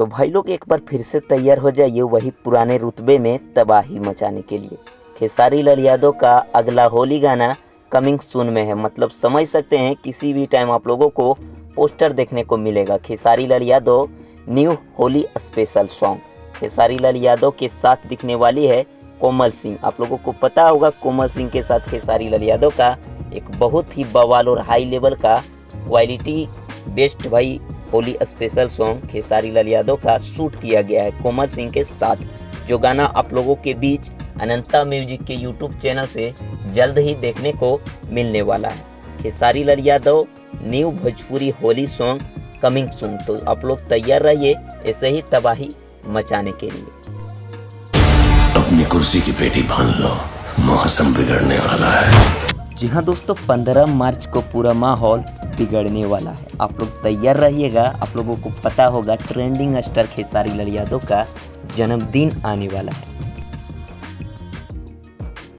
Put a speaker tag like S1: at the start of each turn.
S1: तो भाई लोग एक बार फिर से तैयार हो जाइए वही पुराने रुतबे में तबाही मचाने के लिए। खेसारी लाल यादव का अगला होली गाना कमिंग सून में है, मतलब समझ सकते हैं किसी भी टाइम आप लोगों को पोस्टर देखने को मिलेगा। Khesari Lal Yadav new Holi special song. Khesari Lal Yadav के साथ दिखने वाली है कोमल सिंह। आप लोगों को पता होगा कोमल सिंह के साथ खेसारी लाल यादव का एक बहुत ही बवाल और हाई लेवल का क्वालिटी बेस्ट भाई होली स्पेशल सॉन्ग खेसारी लाल यादव का शूट किया गया है कोमल सिंह के साथ, जो गाना आप लोगों के बीच अनंता म्यूजिक के यूट्यूब चैनल से जल्द ही देखने को मिलने वाला है। Khesari Lal Yadav new Bhojpuri Holi song coming soon. तो आप लोग तैयार रहिए ऐसे ही तबाही मचाने के लिए।
S2: अपनी कुर्सी की पेटी बांध लो, मौसम बिगड़ने वाला है।
S1: जी हाँ दोस्तों, 15 मार्च को पूरा माहौल बिगड़ने वाला है। आप लोग तैयार रहिएगा। आप लोगों को पता होगा ट्रेंडिंग स्टार खेसारी लाल यादव का जन्मदिन आने वाला है।